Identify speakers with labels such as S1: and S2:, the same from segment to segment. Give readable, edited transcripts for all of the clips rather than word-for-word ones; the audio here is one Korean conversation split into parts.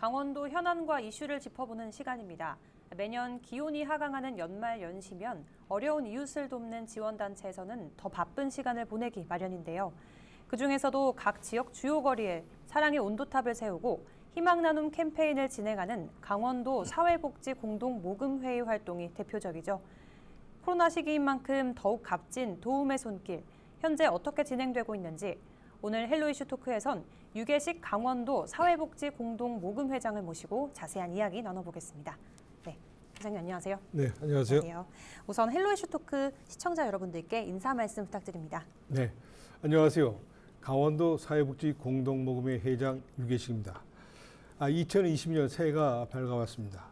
S1: 강원도 현안과 이슈를 짚어보는 시간입니다. 매년 기온이 하강하는 연말 연시면 어려운 이웃을 돕는 지원단체에서는 더 바쁜 시간을 보내기 마련인데요. 그중에서도 각 지역 주요 거리에 사랑의 온도탑을 세우고 희망 나눔 캠페인을 진행하는 강원도 사회복지 공동모금회의 활동이 대표적이죠. 코로나 시기인 만큼 더욱 값진 도움의 손길, 현재 어떻게 진행되고 있는지 오늘 헬로 이슈 토크에선 유계식 강원도 사회복지 공동모금회장을 모시고 자세한 이야기 나눠보겠습니다. 네, 회장님 안녕하세요.
S2: 네, 안녕하세요.
S1: 안녕하세요. 우선 헬로 이슈 토크 시청자 여러분들께 인사 말씀 부탁드립니다.
S2: 네, 안녕하세요. 강원도 사회복지 공동모금회 회장 유계식입니다. 2020년 새해가 밝아왔습니다.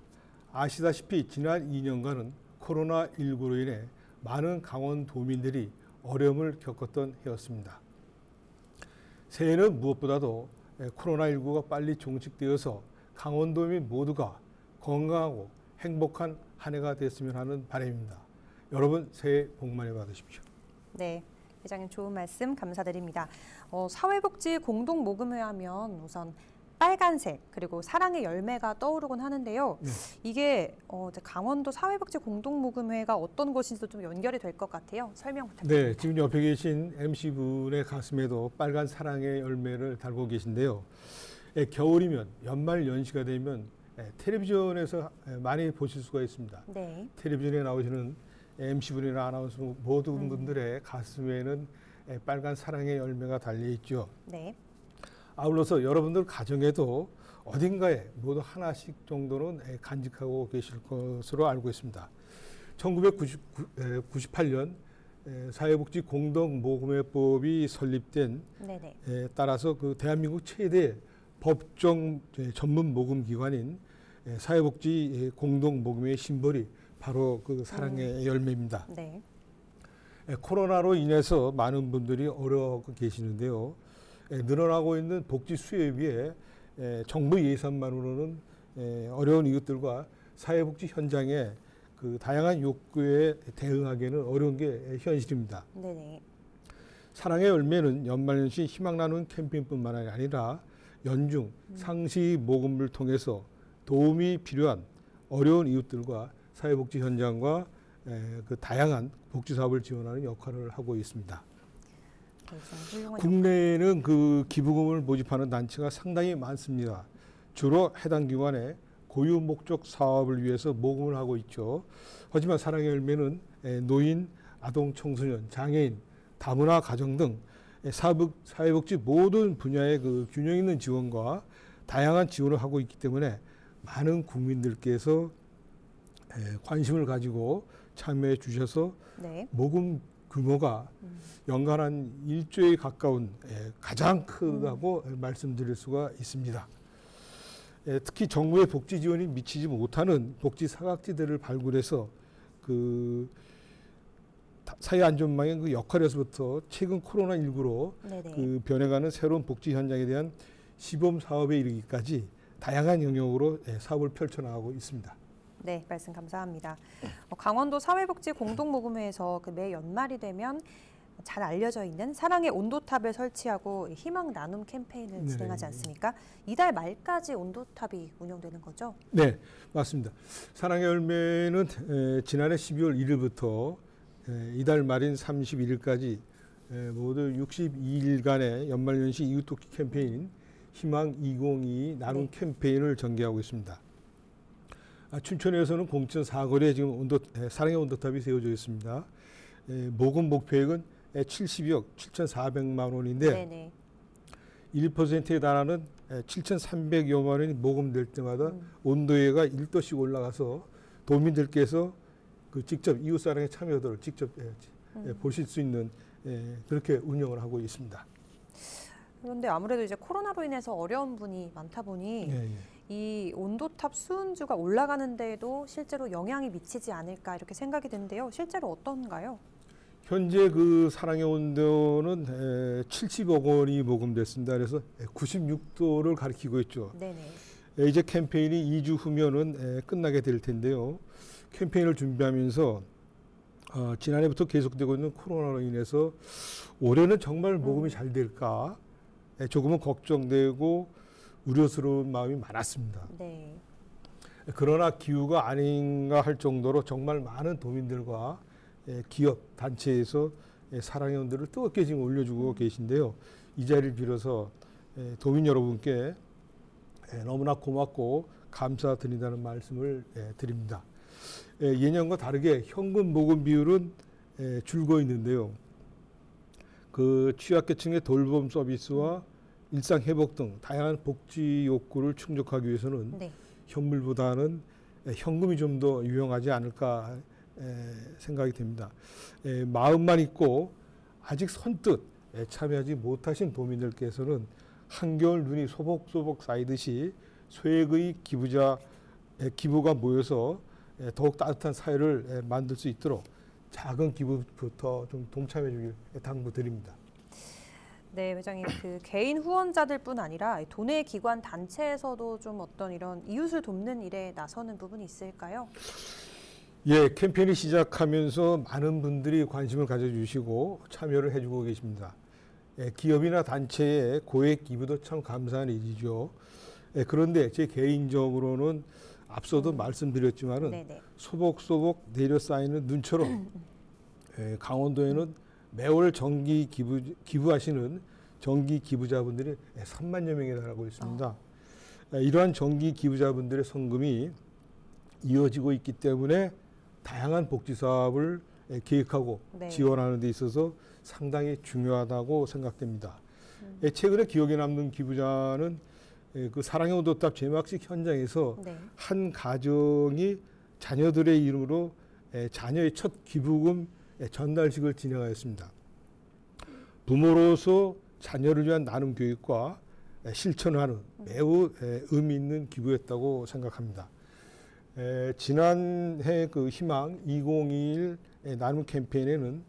S2: 아시다시피 지난 2년간은 코로나19로 인해 많은 강원도민들이 어려움을 겪었던 해였습니다. 새해는 무엇보다도 코로나19가 빨리 종식되어서 강원도민 모두가 건강하고 행복한 한 해가 됐으면 하는 바람입니다. 여러분 새해 복 많이 받으십시오.
S1: 네, 회장님 좋은 말씀 감사드립니다. 사회복지 공동모금회 하면 우선 빨간색 그리고 사랑의 열매가 떠오르곤 하는데요. 네. 이게 강원도 사회복지 공동모금회가 어떤 것인지도 좀 연결이 될 것 같아요. 설명 부탁드립니다.
S2: 네, 지금 옆에 계신 MC분의 가슴에도 빨간 사랑의 열매를 달고 계신데요. 겨울이면 연말 연시가 되면 텔레비전에서 많이 보실 수가 있습니다. 네. 텔레비전에 나오시는 MC분이나 아나운서 모든 분들의 가슴에는 빨간 사랑의 열매가 달려 있죠. 네. 아울러서 여러분들 가정에도 어딘가에 모두 하나씩 정도는 간직하고 계실 것으로 알고 있습니다. 1998년 사회복지 공동모금회법이 설립된 따라서 그 대한민국 최대 법정 전문 모금 기관인 사회복지 공동모금회의 심벌이 바로 그 사랑의 열매입니다. 네. 코로나로 인해서 많은 분들이 어려워 계시는데요. 늘어나고 있는 복지 수요에 비해 정부 예산만으로는 어려운 이웃들과 사회복지 현장의 그 다양한 욕구에 대응하기에는 어려운 게 현실입니다. 네네. 사랑의 열매는 연말연시 희망 나누는 캠페인뿐만 아니라 연중 상시 모금을 통해서 도움이 필요한 어려운 이웃들과 사회복지 현장과 그 다양한 복지 사업을 지원하는 역할을 하고 있습니다. 국내에는 그 기부금을 모집하는 단체가 상당히 많습니다. 주로 해당 기관에 고유 목적 사업을 위해서 모금을 하고 있죠. 하지만 사랑의 열매는 노인, 아동, 청소년, 장애인, 다문화 가정 등 사회복지 모든 분야의 그 균형 있는 지원과 다양한 지원을 하고 있기 때문에 많은 국민들께서 관심을 가지고 참여해 주셔서 네. 모금 규모가 연간 한 1조에 가까운 가장 크다고 말씀드릴 수가 있습니다. 특히 정부의 복지 지원이 미치지 못하는 복지 사각지대를 발굴해서 그 사회 안전망의 그 역할에서부터 최근 코로나19로 그 변해가는 새로운 복지 현장에 대한 시범 사업에 이르기까지 다양한 영역으로 사업을 펼쳐나가고 있습니다.
S1: 네, 말씀 감사합니다. 강원도 사회복지 공동모금회에서 그 매 연말이 되면 잘 알려져 있는 사랑의 온도탑을 설치하고 희망 나눔 캠페인을 진행하지 않습니까? 이달 말까지 온도탑이 운영되는 거죠?
S2: 네, 맞습니다. 사랑의 열매는 지난해 12월 1일부터 이달 말인 31일까지 모두 62일간의 연말연시 이웃돕기 캠페인 희망 2022 나눔 캠페인을 전개하고 있습니다. 춘천에서는 공천 사거리에 지금 사랑의 온도탑이 세워져 있습니다. 모금 목표액은 70억 7,400만 원인데 네네. 1%에 달하는 7,300여만 원이 모금될 때마다 온도계가 1도씩 올라가서 도민들께서 그 직접 이웃사랑의 참여도를 직접 보실 수 있는 그렇게 운영을 하고 있습니다.
S1: 그런데 아무래도 이제 코로나로 인해서 어려운 분이 많다 보니 이 온도탑 수은주가 올라가는 데에도 실제로 영향이 미치지 않을까 이렇게 생각이 드는데요. 실제로 어떤가요?
S2: 현재 그 사랑의 온도는 70억 원이 모금됐습니다. 그래서 96도를 가리키고 있죠. 네네. 이제 캠페인이 2주 후면은 끝나게 될 텐데요. 캠페인을 준비하면서 지난해부터 계속되고 있는 코로나로 인해서 올해는 정말 모금이 잘 될까 조금은 걱정되고 우려스러운 마음이 많았습니다.
S1: 네.
S2: 그러나 기후가 아닌가 할 정도로 정말 많은 도민들과 기업, 단체에서 사랑의 온도를 뜨겁게 지금 올려주고 계신데요. 이 자리를 빌어서 도민 여러분께 너무나 고맙고 감사드린다는 말씀을 드립니다. 예년과 다르게 현금 모금 비율은 줄고 있는데요. 그 취약계층의 돌봄 서비스와 일상 회복 등 다양한 복지 욕구를 충족하기 위해서는
S1: 네.
S2: 현물보다는 현금이 좀 더 유용하지 않을까 생각이 됩니다. 마음만 있고 아직 선뜻 참여하지 못하신 도민들께서는 한겨울 눈이 소복소복 쌓이듯이 소액의 기부가 모여서 더욱 따뜻한 사회를 만들 수 있도록 작은 기부부터 좀 동참해 주길 당부드립니다.
S1: 네, 회장님, 그 개인 후원자들뿐 아니라 도내 기관 단체에서도 좀 어떤 이런 이웃을 돕는 일에 나서는 부분이 있을까요?
S2: 예, 캠페인이 시작하면서 많은 분들이 관심을 가져주시고 참여를 해주고 계십니다. 기업이나 단체의 고액 기부도 참 감사한 일이죠. 그런데 제 개인적으로는 앞서도 말씀드렸지만은
S1: 네네.
S2: 소복소복 내려 쌓이는 눈처럼 강원도에는 매월 정기 기부하시는 정기 기부자분들이 3만여 명에 달하고 있습니다. 이러한 정기 기부자분들의 성금이 이어지고 있기 때문에 다양한 복지 사업을 계획하고
S1: 네.
S2: 지원하는 데 있어서 상당히 중요하다고 생각됩니다. 최근에 기억에 남는 기부자는 그 사랑의 온도탑 제막식 현장에서
S1: 네.
S2: 한 가정이 자녀들의 이름으로 자녀의 첫 기부금 전달식을 진행하였습니다. 부모로서 자녀를 위한 나눔 교육과 실천하는 매우 의미 있는 기부였다고 생각합니다. 지난해 그 희망 2021 나눔 캠페인에는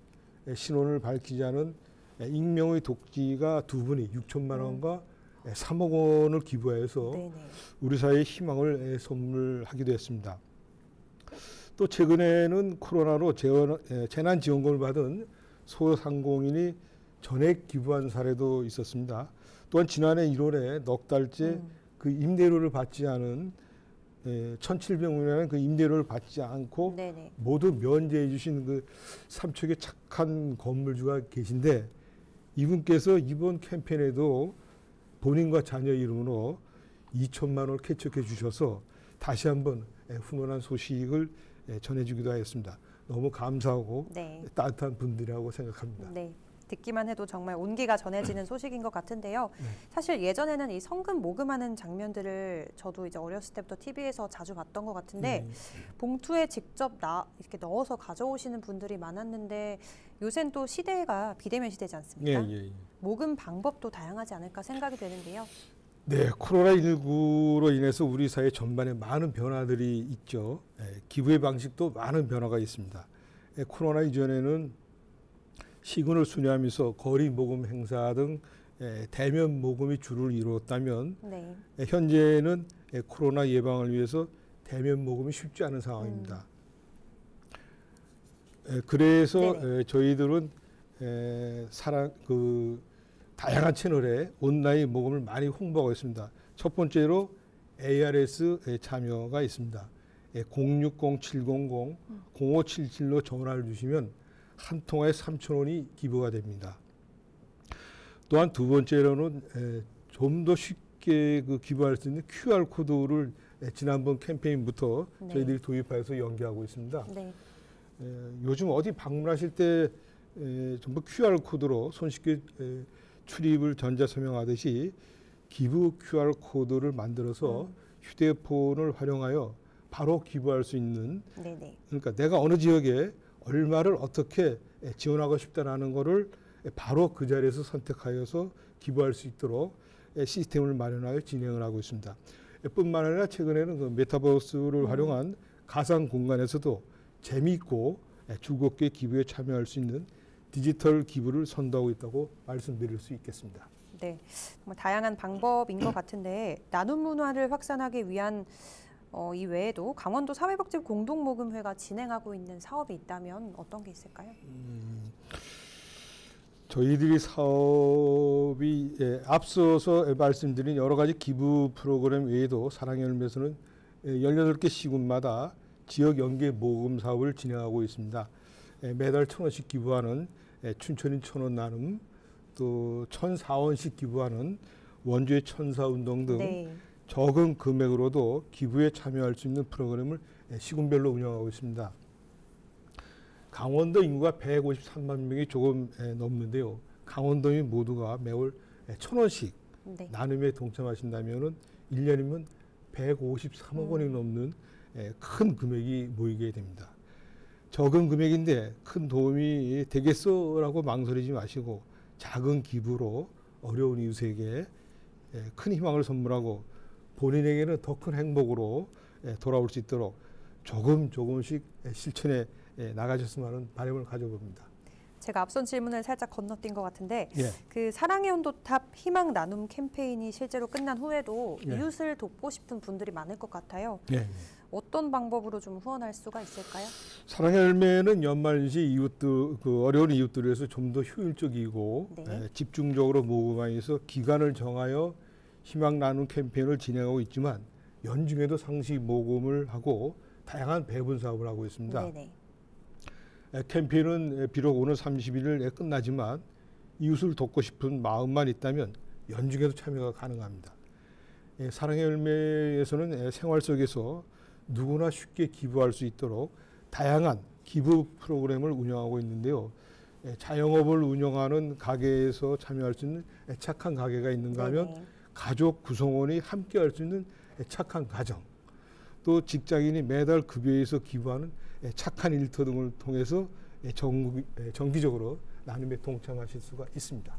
S2: 신원을 밝히지 않은 익명의 독지가 두 분이 6천만 원과 3억 원을 기부하여서
S1: 네네.
S2: 우리 사회의 희망을 선물하기도 했습니다. 또 최근에는 코로나로 재난지원금을 받은 소상공인이 전액 기부한 사례도 있었습니다. 또한 지난해 1월에 넉 달째 그 임대료를 받지 않은 1,700원이라는 그 임대료를 받지 않고
S1: 네네.
S2: 모두 면제해 주신 그 삼척의 착한 건물주가 계신데 이분께서 이번 캠페인에도 본인과 자녀 이름으로 2천만 원을 개척해 주셔서 다시 한번 훈훈한 소식을 전해주기도 하였습니다. 너무 감사하고
S1: 네.
S2: 따뜻한 분들이라고 생각합니다.
S1: 네. 듣기만 해도 정말 온기가 전해지는 소식인 것 같은데요.
S2: 네.
S1: 사실 예전에는 이 성금 모금하는 장면들을 저도 이제 어렸을 때부터 TV에서 자주 봤던 것 같은데 봉투에 직접 이렇게 넣어서 가져오시는 분들이 많았는데 요새는 또 시대가 비대면 시대지 않습니까?
S2: 예.
S1: 모금 방법도 다양하지 않을까 생각이 되는데요.
S2: 네, 코로나19로 인해서 우리 사회 전반에 많은 변화들이 있죠. 기부의 방식도 많은 변화가 있습니다. 코로나 이전에는 시군을 순회하면서 거리 모금 행사 등 대면 모금이 주를 이루었다면
S1: 네.
S2: 현재는 코로나 예방을 위해서 대면 모금이 쉽지 않은 상황입니다. 그래서 저희들은 다양한 채널에 온라인 모금을 많이 홍보하고 있습니다. 첫 번째로 ARS 참여가 있습니다. 060-700-0577로 전화를 주시면 한 통화에 3,000원이 기부가 됩니다. 또한 두 번째로는 좀 더 쉽게 기부할 수 있는 QR코드를 지난번 캠페인부터 저희들이 도입하여서 연계하고 있습니다.
S1: 네.
S2: 요즘 어디 방문하실 때 전부 QR코드로 손쉽게 출입을 전자서명하듯이 기부 QR코드를 만들어서 휴대폰을 활용하여 바로 기부할 수 있는 그러니까 내가 어느 지역에 얼마를 어떻게 지원하고 싶다라는 거를 바로 그 자리에서 선택하여서 기부할 수 있도록 시스템을 마련하여 진행을 하고 있습니다. 뿐만 아니라 최근에는 그 메타버스를 활용한 가상 공간에서도 재미있고 즐겁게 기부에 참여할 수 있는 디지털 기부를 선도하고 있다고 말씀드릴 수 있겠습니다.
S1: 네, 정말 다양한 방법인 것 같은데 나눔 문화를 확산하기 위한 이 외에도 강원도 사회복지 공동모금회가 진행하고 있는 사업이 있다면 어떤 게 있을까요?
S2: 저희들이 사업이 앞서서 말씀드린 여러 가지 기부 프로그램 외에도 사랑의 열매에서는 18개 시군마다 지역 연계 모금 사업을 진행하고 있습니다. 매달 1,000원씩 기부하는 춘천인 1,000원 나눔, 또 1,004원씩 기부하는 원주의 천사운동 등
S3: 네.
S2: 적은 금액으로도 기부에 참여할 수 있는 프로그램을 시군별로 운영하고 있습니다. 강원도 인구가 153만 명이 조금 넘는데요. 강원도민 모두가 매월 1,000원씩
S3: 네.
S2: 나눔에 동참하신다면 1년이면 153억 원이 넘는 큰 금액이 모이게 됩니다. 적은 금액인데 큰 도움이 되겠어라고 망설이지 마시고 작은 기부로 어려운 이웃에게 큰 희망을 선물하고 본인에게는 더 큰 행복으로 돌아올 수 있도록 조금씩 실천해 나가셨으면 하는 바람을 가져봅니다.
S3: 제가 앞선 질문을 살짝 건너뛴 것 같은데
S2: 예.
S3: 그 사랑의 온도탑 희망 나눔 캠페인이 실제로 끝난 후에도
S2: 예.
S3: 이웃을 돕고 싶은 분들이 많을 것 같아요.
S2: 예.
S3: 어떤 방법으로 좀 후원할 수가 있을까요?
S2: 사랑의 열매는 연말시 이웃들 어려운 이웃들을 위해서 좀 더 효율적이고
S3: 네.
S2: 집중적으로 모금하여서 기간을 정하여 희망 나눔 캠페인을 진행하고 있지만 연중에도 상시 모금을 하고 다양한 배분 사업을 하고 있습니다.
S3: 네네.
S2: 캠페인은 비록 오늘 31일 끝나지만 이웃을 돕고 싶은 마음만 있다면 연중에도 참여가 가능합니다. 사랑의 열매에서는 생활 속에서 누구나 쉽게 기부할 수 있도록 다양한 기부 프로그램을 운영하고 있는데요. 자영업을 운영하는 가게에서 참여할 수 있는 착한 가게가 있는가 하면
S3: 네네.
S2: 가족 구성원이 함께 할 수 있는 착한 가정, 또 직장인이 매달 급여에서 기부하는 착한 일터 등을 통해서 정기적으로 나눔에 동참하실 수가 있습니다.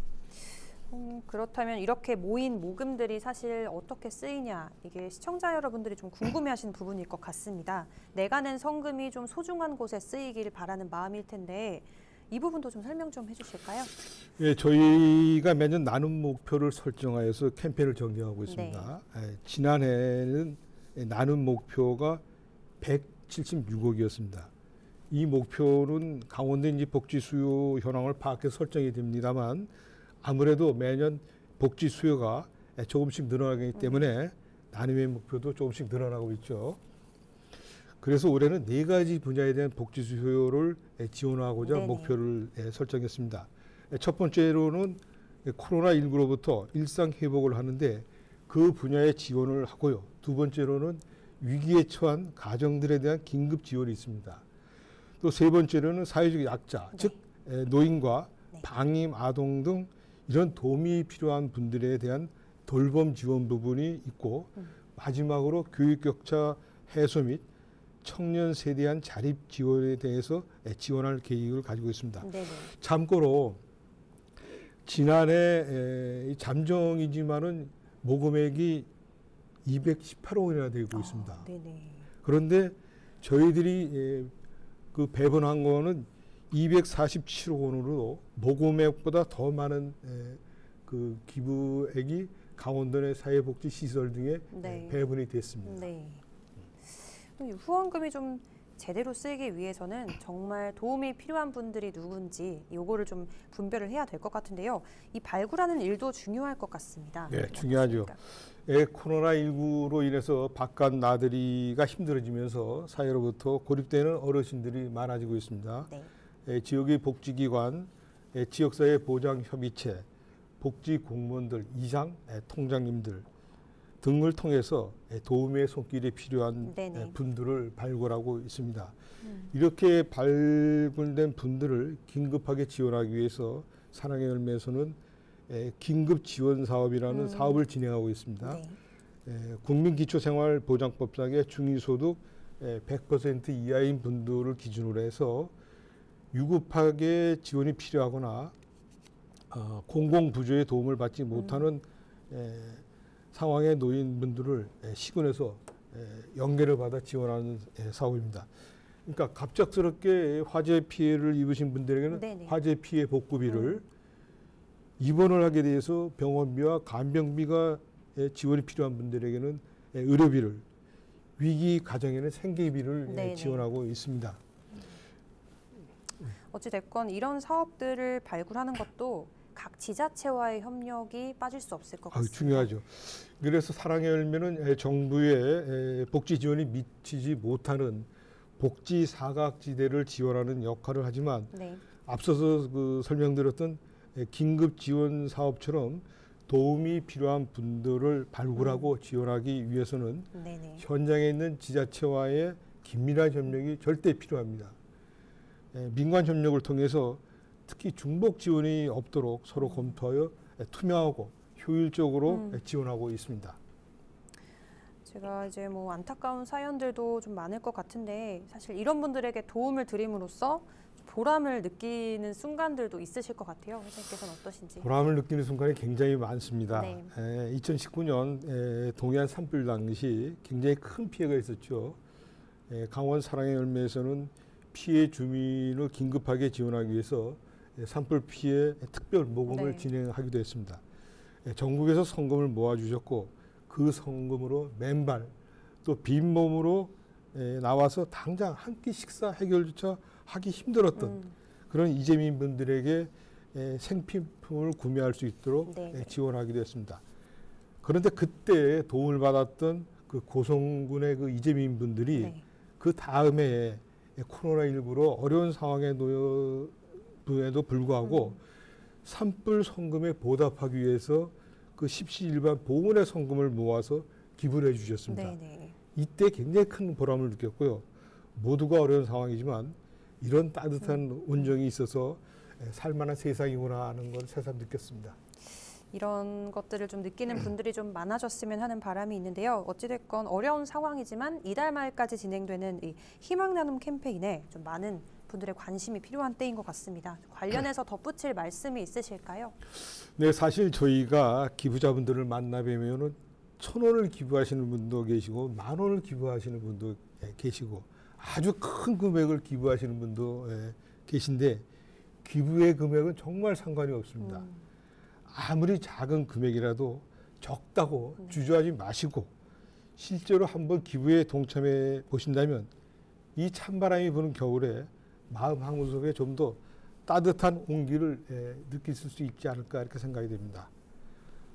S3: 그렇다면 이렇게 모인 모금들이 사실 어떻게 쓰이냐, 이게 시청자 여러분들이 좀 궁금해하시는 부분일 것 같습니다. 내가 낸 성금이 좀 소중한 곳에 쓰이길 바라는 마음일 텐데 이 부분도 좀 설명 좀 해주실까요?
S2: 예, 저희가 매년 나눔 목표를 설정하여서 캠페인을 전개하고 있습니다. 지난해는 나눔 목표가 176억이었습니다. 이 목표는 강원도인지 복지 수요 현황을 파악해서 설정이 됩니다만 아무래도 매년 복지 수요가 조금씩 늘어나기 때문에 나눔의 목표도 조금씩 늘어나고 있죠. 그래서 올해는 4가지 분야에 대한 복지 수요를 지원하고자
S3: 네네.
S2: 목표를 설정했습니다. 첫 번째로는 코로나19로부터 일상 회복을 하는데 그 분야에 지원을 하고요. 두 번째로는 위기에 처한 가정들에 대한 긴급 지원이 있습니다. 또 세 번째로는 사회적 약자,
S3: 네.
S2: 즉 노인과
S3: 네.
S2: 방임, 아동 등 이런 도움이 필요한 분들에 대한 돌봄 지원 부분이 있고 마지막으로 교육 격차 해소 및 청년 세대한 자립 지원에 대해서 지원할 계획을 가지고 있습니다.
S3: 네네.
S2: 참고로 지난해 잠정이지만은 모금액이 218억 원이나 되고 있습니다.
S3: 네네.
S2: 그런데 저희들이 그 배분한 거는 247억 원으로 모금액보다 더 많은 그 기부액이 강원도 내 사회복지 시설 등에
S3: 네.
S2: 배분이 됐습니다.
S3: 네. 이 후원금이 좀 제대로 쓰이기 위해서는 정말 도움이 필요한 분들이 누군지 요거를 좀 분별을 해야 될 것 같은데요. 이 발굴하는 일도 중요할 것 같습니다.
S2: 네, 중요하죠. 코로나19로 인해서 바깥 나들이가 힘들어지면서 사회로부터 고립되는 어르신들이 많아지고 있습니다.
S3: 네.
S2: 지역의 복지기관, 지역사회 보장협의체, 복지공무원들, 이장, 통장님들 등을 통해서 도움의 손길이 필요한
S3: 네네.
S2: 분들을 발굴하고 있습니다. 이렇게 발굴된 분들을 긴급하게 지원하기 위해서 사랑의 열매에서는 긴급 지원 사업이라는 사업을 진행하고 있습니다.
S3: 네.
S2: 국민기초생활보장법상의 중위소득 100% 이하인 분들을 기준으로 해서 유급하게 지원이 필요하거나 공공부조의 도움을 받지 못하는 상황에 놓인 분들을 시군에서 연계를 받아 지원하는 사업입니다. 그러니까 갑작스럽게 화재 피해를 입으신 분들에게는
S3: 네네.
S2: 화재 피해 복구비를 입원을 하게 돼서 병원비와 간병비가 지원이 필요한 분들에게는 의료비를, 위기 가정에는 생계비를
S3: 네네.
S2: 지원하고 있습니다.
S3: 어찌됐건 이런 사업들을 발굴하는 것도 각 지자체와의 협력이 빠질 수 없을 것 같습니다.
S2: 중요하죠. 그래서 사랑의 열매는 정부의 복지 지원이 미치지 못하는 복지 사각지대를 지원하는 역할을 하지만
S3: 네.
S2: 앞서서 설명드렸던 긴급 지원 사업처럼 도움이 필요한 분들을 발굴하고 지원하기 위해서는
S3: 네네.
S2: 현장에 있는 지자체와의 긴밀한 협력이 절대 필요합니다. 민관 협력을 통해서 특히 중복 지원이 없도록 서로 검토하여 투명하고 효율적으로 지원하고 있습니다.
S3: 제가 이제 뭐 안타까운 사연들도 좀 많을 것 같은데 사실 이런 분들에게 도움을 드림으로써 보람을 느끼는 순간들도 있으실 것 같아요. 회장님께서는 어떠신지?
S2: 보람을 느끼는 순간이 굉장히 많습니다.
S3: 네.
S2: 2019년 동해안 산불 당시 굉장히 큰 피해가 있었죠. 강원 사랑의 열매에서는 피해 주민을 긴급하게 지원하기 위해서 산불 피해 특별 모금을
S3: 네.
S2: 진행하기도 했습니다. 전국에서 성금을 모아주셨고 그 성금으로 맨발 또 빈몸으로 나와서 당장 한 끼 식사 해결조차 하기 힘들었던 그런 이재민 분들에게 생필품을 구매할 수 있도록
S3: 네.
S2: 지원하기도 했습니다. 그런데 그때 도움을 받았던 그 고성군의 그 이재민 분들이
S3: 네.
S2: 그 다음에 코로나19로 어려운 상황에 놓여도 불구하고 산불 성금에 보답하기 위해서 그 십시일반 보훈의 성금을 모아서 기부를 해주셨습니다.
S3: 네네.
S2: 이때 굉장히 큰 보람을 느꼈고요. 모두가 어려운 상황이지만 이런 따뜻한 온정이 있어서 살만한 세상이구나 하는 걸 새삼 느꼈습니다.
S3: 이런 것들을 좀 느끼는 분들이 좀 많아졌으면 하는 바람이 있는데요. 어찌됐건 어려운 상황이지만 이달 말까지 진행되는 이 희망 나눔 캠페인에 좀 많은 분들의 관심이 필요한 때인 것 같습니다. 관련해서 덧붙일 말씀이 있으실까요?
S2: 네, 사실 저희가 기부자분들을 만나 뵈면은 1,000원을 기부하시는 분도 계시고 10,000원을 기부하시는 분도 계시고 아주 큰 금액을 기부하시는 분도 계신데 기부의 금액은 정말 상관이 없습니다. 아무리 작은 금액이라도 적다고 주저하지 마시고 실제로 한번 기부에 동참해 보신다면 이 찬바람이 부는 겨울에 마음 한구석에 좀 더 따뜻한 온기를 느끼실 수 있지 않을까 이렇게 생각이 됩니다.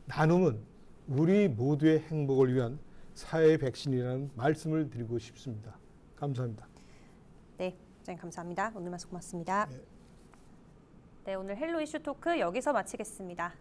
S2: 나눔은 우리 모두의 행복을 위한 사회 백신이라는 말씀을 드리고 싶습니다. 감사합니다.
S3: 네, 회장님 감사합니다. 오늘 말씀 고맙습니다.
S2: 네.
S3: 네, 오늘 헬로 이슈 토크 여기서 마치겠습니다.